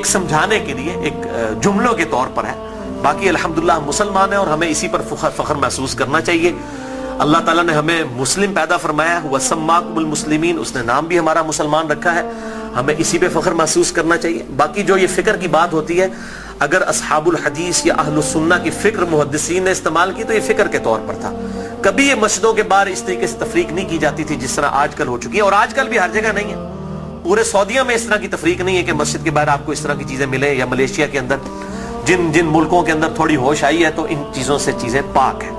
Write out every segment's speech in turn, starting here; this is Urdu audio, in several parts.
ایک سمجھانے کے لیے ایک جملوں کے طور پر ہے. باقی الحمدللہ ہم مسلمان ہیں اور ہمیں اسی پر فخر محسوس کرنا چاہیے. اللہ تعالیٰ نے ہمیں مسلم پیدا فرمایا ہے, وَسَمَّاكُمُ الْمُسْلِمِينَ, اس نے نام بھی ہمارا مسلمان رکھا ہے, ہمیں اسی پہ فخر محسوس کرنا چاہیے. باقی جو یہ فکر کی بات ہوتی ہے, اگر اصحاب الحدیث یا اہل السنہ کی فکر محدثین نے استعمال کی تو یہ فکر کے طور پر تھا. کبھی یہ مسجدوں کے باہر اس طریقے سے تفریق نہیں کی جاتی تھی جس طرح آج کل ہو چکی ہے, اور آج کل بھی ہر جگہ نہیں ہے. پورے سعودیہ میں اس طرح کی تفریق نہیں ہے کہ مسجد کے باہر آپ کو اس طرح کی چیزیں ملیں, یا ملیشیا کے اندر جن ملکوں کے اندر تھوڑی ہوش آئی ہے تو ان چیزوں سے چیزیں پاک ہیں.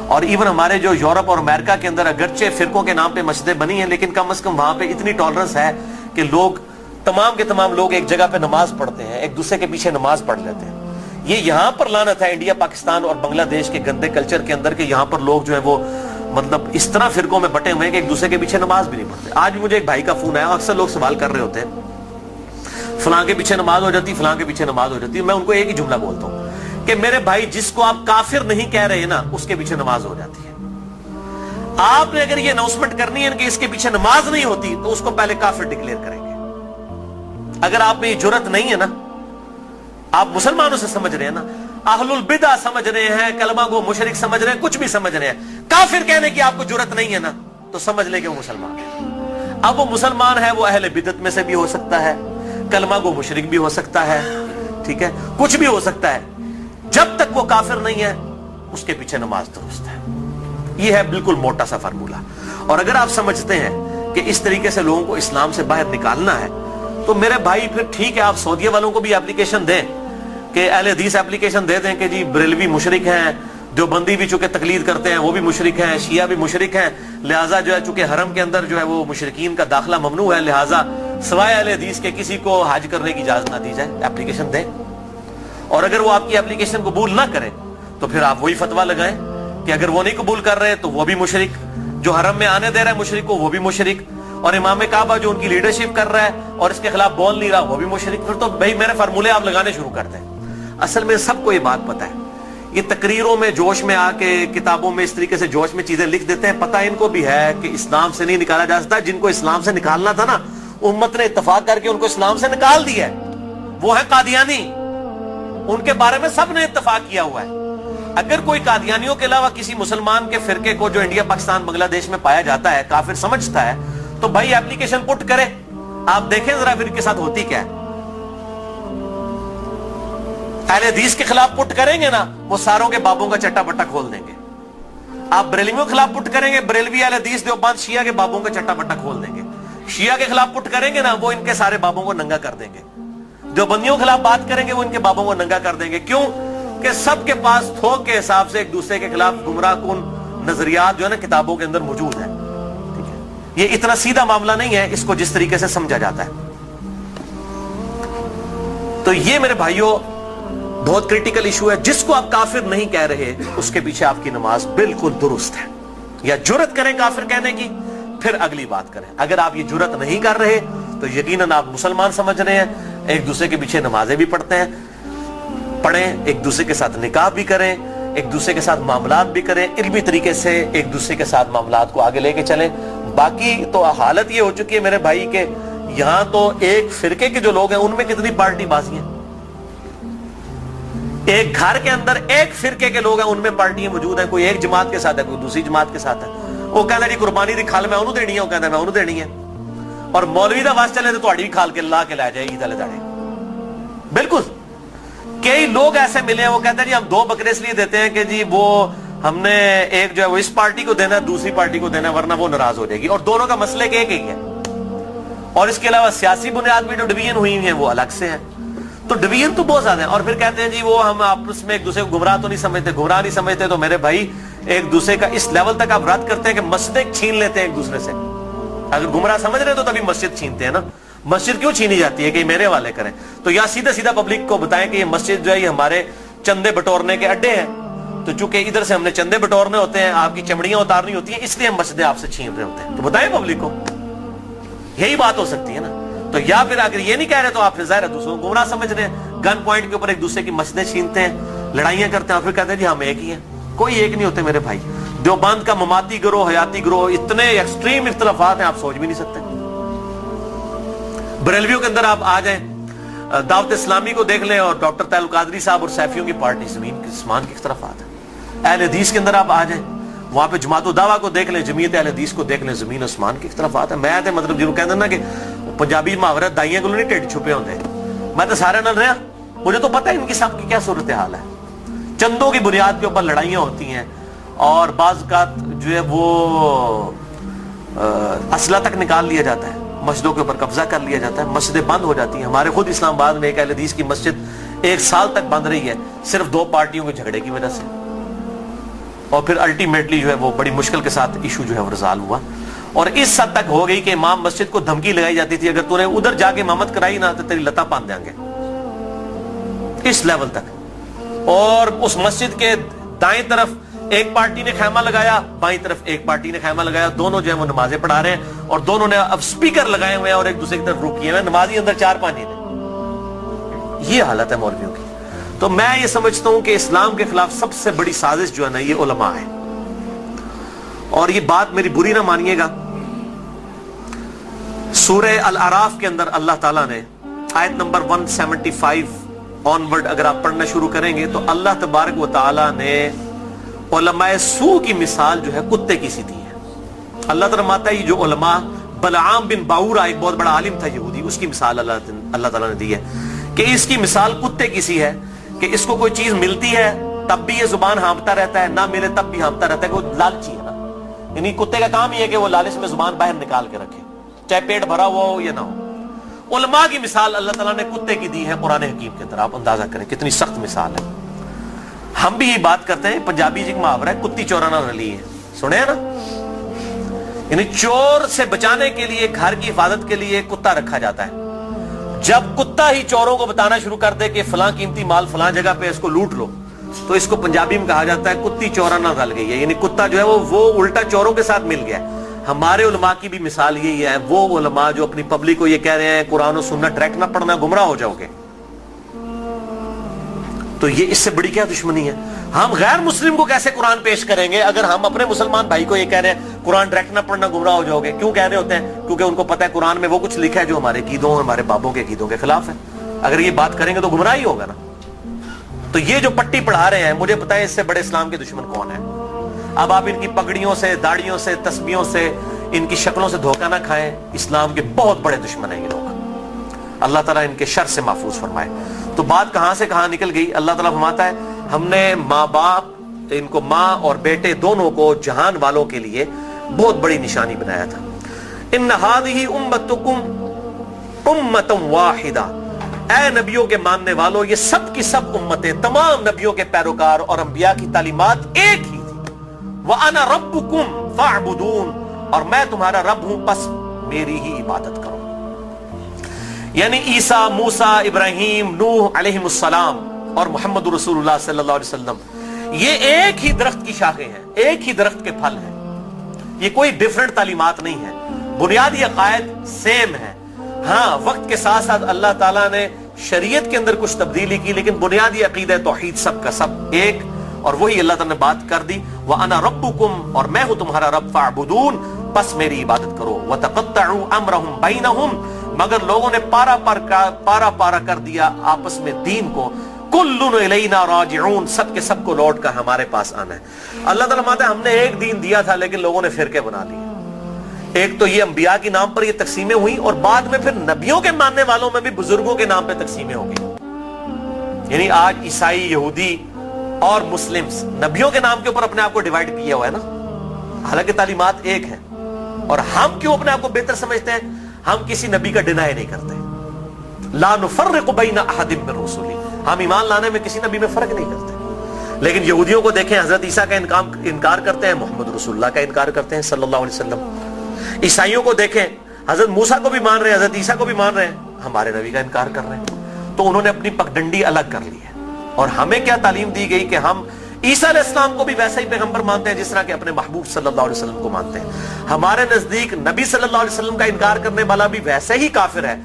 اور ایون ہمارے جو یورپ اور امریکہ کے اندر اگرچہ فرقوں کے نام پہ مسجدیں بنی ہیں, لیکن کم از کم وہاں پہ اتنی ٹالرنس ہے کہ لوگ تمام کے تمام لوگ ایک جگہ پہ نماز پڑھتے ہیں, ایک دوسرے کے پیچھے نماز پڑھ لیتے ہیں. یہ یہاں پر لعنت ہے انڈیا, پاکستان اور بنگلہ دیش کے گندے کلچر کے اندر, کہ یہاں پر لوگ جو ہے وہ مطلب اس طرح فرقوں میں بٹے ہوئے ہیں کہ ایک دوسرے کے پیچھے نماز بھی نہیں پڑھتے. آج مجھے ایک بھائی کا فون آیا, اکثر لوگ سوال کر رہے ہوتے ہیں فلاں کے پیچھے نماز ہو جاتی, فلاں کے پیچھے نماز ہو جاتی. میں ان کو ایک ہی جملہ بولتا ہوں کہ میرے بھائی, جس کو آپ کافر نہیں کہہ رہے نا, اس کے پیچھے نماز ہو جاتی ہے. آپ نے اگر یہ اناؤنسمنٹ کرنی ہے کہ اس کے پیچھے نماز نہیں ہوتی, تو اس کو پہلے کافر ڈکلیئر کریں گے. اگر آپ میں یہ جرت نہیں ہے نا, آپ مسلمانوں سے سمجھ رہے ہیں نا, اہل البدع سمجھ رہے ہیں, کلمہ کو مشرک سمجھ رہے ہیں, کچھ بھی سمجھ رہے ہیں, کافر کہنے کی آپ کو جرت نہیں ہے نا, تو سمجھ لیں کہ وہ مسلمان ہے. اب وہ مسلمان ہے, وہ اہل بدعت میں سے بھی ہو سکتا ہے, کلمہ کو مشرک بھی ہو سکتا ہے, ٹھیک ہے, کچھ بھی ہو سکتا ہے. جب تک وہ کافر نہیں ہے اس کے پیچھے نماز درست ہے. یہ ہے بالکل موٹا سا فارمولہ. اور اگر آپ سمجھتے ہیں کہ اس طریقے سے لوگوں کو اسلام سے باہر نکالنا ہے, تو میرے بھائی پھر ٹھیک ہے, آپ سعودیہ والوں کو بھی اپلیکیشن دیں, کہ اہل حدیث اپلیکیشن دے دیں کہ جی بریلوی مشرک ہیں, دیوبندی بھی چونکہ تقلید کرتے ہیں وہ بھی مشرک ہیں, شیعہ بھی مشرک ہیں, لہٰذا جو ہے چونکہ حرم کے اندر جو ہے وہ مشرکین کا داخلہ ممنوع ہے, لہٰذا سوائے اہل حدیث کے کسی کو حج کرنے کی اجازت نہ دی جائے. اپلیکیشن دیں, اور اگر وہ آپ کی اپلیکیشن قبول نہ کریں تو پھر آپ وہی فتویٰ لگائیں کہ اگر وہ نہیں قبول کر رہے تو وہ بھی مشرک, جو حرم میں آنے دے رہا ہے مشرک کو وہ بھی مشرک, اور امام کعبہ جو ان کی لیڈرشپ کر رہا ہے اور اس کے خلاف بول نہیں رہا وہ بھی مشرک. پھر تو بھائی میرے فارمولے آپ لگانے شروع کر دیں. اصل میں سب کو یہ بات پتہ ہے, یہ تقریروں میں جوش میں آ کے کتابوں میں اس طریقے سے جوش میں چیزیں لکھ دیتے ہیں. پتہ ان کو بھی ہے کہ اسلام سے نہیں نکالا جا سکتا. جن کو اسلام سے نکالنا تھا نا, امت نے اتفاق کر کے ان کو اسلام سے نکال دیا ہے, وہ ہے قادیانی. ان کے بارے میں سب نے اتفاق کیا ہوا ہے. اگر کوئی قادیانیوں کے علاوہ کسی مسلمان کے فرقے کو جو انڈیا پاکستان بنگلہ دیش میں پایا جاتا ہے کافر سمجھتا ہے, تو بھائی اپلیکیشن پٹ کرے, آپ دیکھیں ذرا پھر ان کے ساتھ ہوتی کیا ہے. اہل حدیث کے خلاف پٹ کریں گے نا, وہ ساروں کے بابوں کا چٹا بٹا کھول دیں گے. آپ بریلویوں کے خلاف پٹ کریں گے, بریلوی اہل حدیث دیوبند شیعہ کے بابوں کا چٹا بٹا کھول دیں گے. شیعہ کے خلاف پٹ کریں گے نا, وہ ان کے سارے بابوں کو ننگا کر دیں گے. دیوبندیوں کے خلاف بات کریں گے, وہ ان کے بابوں کو ننگا کر دیں گے. کیوں کہ سب کے پاس تھوک کے حساب سے ایک دوسرے کے خلاف گمراہ کن نظریات جو ہے نا کتابوں کے اندر موجود ہیں. ٹھیک ہے, یہ اتنا سیدھا معاملہ نہیں ہے اس کو جس طریقے سے سمجھا جاتا ہے. تو یہ میرے بھائیوں بہت کریٹیکل ایشو ہے. جس کو آپ کافر نہیں کہہ رہے اس کے پیچھے آپ کی نماز بالکل درست ہے. یا جرت کریں کافر کہنے کی, پھر اگلی بات کریں. اگر آپ یہ جرت نہیں کر رہے تو یقیناً آپ مسلمان سمجھ رہے ہیں, ایک دوسرے کے پیچھے نمازیں بھی پڑھتے ہیں, پڑھیں, ایک دوسرے کے ساتھ نکاح بھی کریں, ایک دوسرے کے ساتھ معاملات بھی کریں, علمی طریقے سے ایک دوسرے کے ساتھ معاملات کو آگے لے کے چلیں. باقی تو حالت یہ ہو چکی ہے میرے بھائی کہ یہاں تو ایک فرقے کے جو لوگ ہیں ان میں کتنی پارٹی بازی ہیں. ایک گھر کے اندر ایک فرقے کے لوگ ہیں, ان میں پارٹیاں موجود ہیں. کوئی ایک جماعت کے ساتھ ہے, کوئی دوسری جماعت کے ساتھ ہے. وہ کہتا ہے جی قربانی دی کھال میں انہوں دینی ہے, وہ کہتا ہے میں انہوں دینی ہے. اور مولوی دا واس چلے تو تہاڈی بھی کھال کے اللہ کے لے جائے عید والے داڑے. بالکل کئی لوگ ایسے ملے ہیں, وہ کہتے ہیں جی ہم 2 بکرے اس لیے دیتے ہیں کہ جی وہ ہم نے ایک جو ہے وہ اس پارٹی کو دینا ہے, دوسری پارٹی کو دینا ہے, ورنہ وہ ناراض ہو جائے گی. اور دونوں کا مسئلہ ایک ہی ہے. اور اس کے علاوہ سیاسی بنیاد پہ جو ڈویژن ہوئی ہیں وہ الگ سے ہیں. تو ڈویژن تو بہت زیادہ ہیں. اور پھر کہتے ہیں جی وہ ہم آپس میں ایک دوسرے کو گمراہ تو نہیں سمجھتے, گمراہ نہیں سمجھتے. تو میرے بھائی ایک دوسرے کا اس لیول تک آپ رد کرتے ہیں کہ مسجدیں چھین لیتے ہیں ایک دوسرے سے. اگر گمراہ سمجھ رہے تو تبھی مسجد چھینتے ہیں نا. مسجد کیوں چھینی جاتی ہے کہ میرے والے کریں؟ تو یا سیدھا سیدھا پبلک کو بتائیں کہ یہ مسجد جو ہے یہ ہمارے چندے بٹورنے کے اڈے ہیں. تو چونکہ ادھر سے ہم نے چندے بٹورنے ہوتے ہیں, آپ کی چمڑیاں اتارنی ہوتی ہیں, اس لیے ہم مسجدیں آپ سے چھین رہے ہوتے ہیں. تو بتائیں پبلک کو, یہی بات ہو سکتی ہے نا. تو یا پھر اگر یہ نہیں کہہ رہے تو آپ پھر ظاہر ہے دوسروں کو گمراہ سمجھ رہے ہیں. گن پوائنٹ کے اوپر ایک دوسرے کی مسجدیں چھینتے ہیں, لڑائیاں کرتے ہیں, اور پھر کہتے ہیں جی ہم ایک ہی ہیں. کوئی ایک نہیں ہوتے میرے بھائی. دیوبند کا مماتی گروہ, حیاتی گروہ, اتنے ایکسٹریم اختلافات ہیں آپ سوچ بھی نہیں سکتے. بریلویوں کے اندر آپ آ جائیں, دعوت اسلامی کو دیکھ لیں اور ڈاکٹر طاہر القادری صاحب اور سیفیوں کی پارٹی زمین کے آسمان کی اختلافات ہے. اہل حدیث کے اندر آپ آ جائیں, وہاں پہ جماعت الدعوہ کو دیکھ لیں, جمعیت اہل حدیث کو دیکھ لیں, زمین آسمان کی اختلافات ہے. میں تے مطلب جو کہتے ہیں نا کہ پنجابی محاورہ دائیاں کو نہیں ٹیڈ چھپے ہوتے ہیں, میں تو سارے نہ رہا, مجھے تو پتہ ہے ان کی سب کی کیا صورتحال ہے. چندوں کی بنیاد کے اوپر لڑائیاں ہوتی ہیں اور بعض اوقات جو ہے وہ اسلحہ تک نکال لیا جاتا ہے, مسجدوں کے اوپر قبضہ کر لیا جاتا ہے, مسجدیں بند ہو جاتی ہیں. ہمارے خود اسلام آباد میں ایک اہل حدیث کی مسجد 1 سال تک بند رہی ہے صرف 2 پارٹیوں کے جھگڑے کی وجہ سے, اور پھر الٹیمیٹلی جو ہے وہ بڑی مشکل کے ساتھ ایشو جو ہے وہ ریزالو ہوا. اور اس حد تک ہو گئی کہ امام مسجد کو دھمکی لگائی جاتی تھی, اگر تو نے ادھر جا کے امامت کرائی نا تو تیری لتاں باندھ دیں گے, اس لیول تک. اور اس مسجد کے دائیں طرف ایک پارٹی نے خیمہ لگایا, بائیں طرف ایک پارٹی نے خیمہ لگایا, دونوں جو ہے وہ نمازیں پڑھا رہے ہیں اور دونوں نے اب سپیکر لگائے ہوئے ہیں اور ایک دوسرے کی طرف روک کیے ہوئے ہیں, نمازی اندر 4-5 ہیں. یہ حالت ہے مولویوں کی. تو میں یہ سمجھتا ہوں کہ اسلام کے خلاف سب سے بڑی سازش جو ہے نا یہ علماء ہے. اور یہ بات میری بری نہ مانیے گا, سورہ الاعراف کے اندر اللہ تعالیٰ نے آیت نمبر 175 آنورڈ اگر آپ پڑھنا شروع کریں گے تو اللہ تبارک و تعالیٰ نے علماء سو کی مثال جو ہے کتے کی سی دی ہے. اللہ تعالیٰ ماتا ہے جو علماء, بلعام بن باورا ایک بہت بڑا عالم تھا یہودی, اس کی مثال اللہ تعالیٰ نے دی ہے کہ اس کی مثال کتے کی سی ہے کہ اس کو کوئی چیز ملتی ہے تب بھی یہ زبان ہانپتا رہتا ہے, نہ ملے تب بھی ہانپتا رہتا ہے, کہ وہ لالچی ہے نا. یعنی کتے کا کام یہ ہے کہ وہ لالچ میں زبان باہر نکال کے رکھے, چاہے پیٹ بھرا ہوا ہو یا نہ ہو. علماء کی مثال اللہ تعالیٰ نے کتے کی دی ہے قرآن حکیم کے اندر. آپ اندازہ کریں کتنی سخت مثال ہے. ہم بھی یہ بات کرتے ہیں, پنجابی ایک محاورہ ہے کتی چورانا رلی ہے, سنے ہیں نا. یعنی چور سے بچانے کے لیے, گھر کی حفاظت کے لیے کتا رکھا جاتا ہے. جب کتا ہی چوروں کو بتانا شروع کر دے کہ فلاں قیمتی مال فلاں جگہ پہ اس کو لوٹ لو, تو اس کو پنجابی میں کہا جاتا ہے کتی چورانا رل گئی ہے. یعنی کتا جو ہے وہ الٹا چوروں کے ساتھ مل گیا. ہمارے علماء کی بھی مثال یہی ہے, وہ علماء جو اپنی پبلک کو یہ کہہ رہے ہیں قرآن و سنت ڈائریکٹ نہ پڑھنا گمراہ ہو جاؤ گے. تو یہ اس سے بڑی کیا دشمنی ہے. ہم غیر مسلم کو کیسے قرآن پیش کریں گے اگر ہم اپنے مسلمان بھائی کو یہ کہہ رہے ہیں قرآن ڈائریکٹ نہ پڑھنا گمراہ ہو جاؤ گے. کیوں کہہ رہے ہوتے ہیں؟ کیونکہ ان کو پتہ ہے قرآن میں وہ کچھ لکھا ہے جو ہمارے عقیدوں اور ہمارے بابوں کے عقیدوں کے خلاف ہے. اگر یہ بات کریں گے تو گمراہ ہی ہوگا نا. تو یہ جو پٹی پڑھا رہے ہیں, مجھے پتہ ہے اس سے بڑے اسلام کے دشمن کون ہیں. اب آپ ان کی پگڑیوں سے, داڑیوں سے, تسبیحوں سے, ان کی شکلوں سے دھوکہ نہ کھائیں. اسلام کے بہت بڑے دشمن ہیں یہ لوگ. اللہ تعالیٰ ان کے شر سے محفوظ فرمائے. تو بات کہاں سے کہاں نکل گئی. اللہ تعالیٰ فرماتا ہے ہم نے ماں باپ, ان کو ماں اور بیٹے دونوں کو جہان والوں کے لیے بہت بڑی نشانی بنایا تھا. ان ہذہ امتکم امۃ واحدہ, اے نبیوں کے ماننے والوں یہ سب کی سب امتیں, تمام نبیوں کے پیروکار اور انبیاء کی تعلیمات ایک ہی تھی. وَأَنَا رَبُّكُمْ فَاعْبُدُونَ, اور میں تمہارا رب ہوں پس میری ہی عبادت کرو. یعنی عیسیٰ, موسیٰ, ابراہیم, نوح علیہم السلام اور محمد رسول اللہ صلی اللہ علیہ وسلم یہ ایک ہی درخت کی شاخیں ہیں, ایک ہی درخت کے پھل ہیں. یہ کوئی ڈیفرنٹ تعلیمات نہیں ہے, بنیادی عقائد سیم ہے. ہاں وقت کے ساتھ ساتھ اللہ تعالیٰ نے شریعت کے اندر کچھ تبدیلی کی, لیکن بنیادی عقیدہ توحید سب کا سب ایک, اور وہی اللہ تعالیٰ نے بات کر دی. وَأَنَا رَبُّكُمْ, اور میں ہوں تمہارا رب, فَاعْبُدُونَ, پس میری عبادت کرو. وَتَقَطَّعُوا أَمْرَهُمْ بَيْنَهُمْ, مگر لوگوں نے پارا پارا کر دیا آپس میں دین کو. کُلٌّ إِلَيْنَا رَاجِعُونَ, سب کے سب کو لوٹ کر ہمارے پاس آنا ہے. اللہ تعالیٰ ماتا ہے ہم نے ایک دین دیا تھا لیکن لوگوں نے فرقے بنا لیے. ایک تو یہ انبیاء کے نام پر یہ تقسیمیں ہوئی, اور بعد میں پھر نبیوں کے ماننے والوں میں بھی بزرگوں کے نام پہ تقسیمیں ہو گئی. یعنی آج عیسائی, یہودی اور مسلمز نبیوں کے نام کے اوپر اپنے آپ کو ڈیوائیڈ کیا ہوا ہے نا, حالانکہ تعلیمات ایک ہیں. اور ہم کیوں اپنے آپ کو بہتر سمجھتے ہیں؟ ہم کسی نبی کا ڈینائی نہیں کرتے. لا نفرق بین احد من رسلی, ہم ایمان لانے میں کسی نبی میں فرق نہیں کرتے. لیکن یہودیوں کو دیکھیں, حضرت عیسیٰ کا انکار کرتے ہیں, محمد رسول اللہ کا انکار کرتے ہیں صلی اللہ علیہ وسلم. عیسائیوں کو دیکھیں, حضرت موسیٰ کو بھی مان رہے ہیں, حضرت عیسیٰ کو بھی مان رہے ہیں, ہمارے نبی کا انکار کر رہے ہیں. تو انہوں نے اپنی پگڈنڈی الگ کر لی ہے. اور ہمیں کیا تعلیم دی گئی کہ ہم عیسیٰ علیہ السلام کو بھی ویسا ہی پیغمبر مانتے ہیں جس طرح کہ اپنے محبوب صلی اللہ علیہ وسلم کو مانتے ہیں. ہمارے نزدیک نبی صلی اللہ علیہ وسلم کا انکار کرنے والا بھی ویسے ہی کافر ہے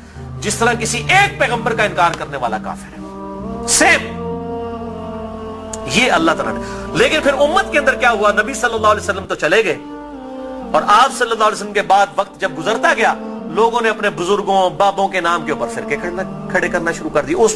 جس طرح کسی ایک پیغمبر کا انکار کرنے والا کافر ہے. سیم یہ اللہ تعالیٰ نے. لیکن پھر امت کے اندر کیا ہوا؟ نبی صلی اللہ علیہ وسلم تو چلے گئے, اور آپ صلی اللہ علیہ وسلم کے بعد وقت جب گزرتا گیا لوگوں نے اپنے بزرگوں بابوں کے نام کے اوپر فرقے کھڑے کرنا شروع کر دی. اس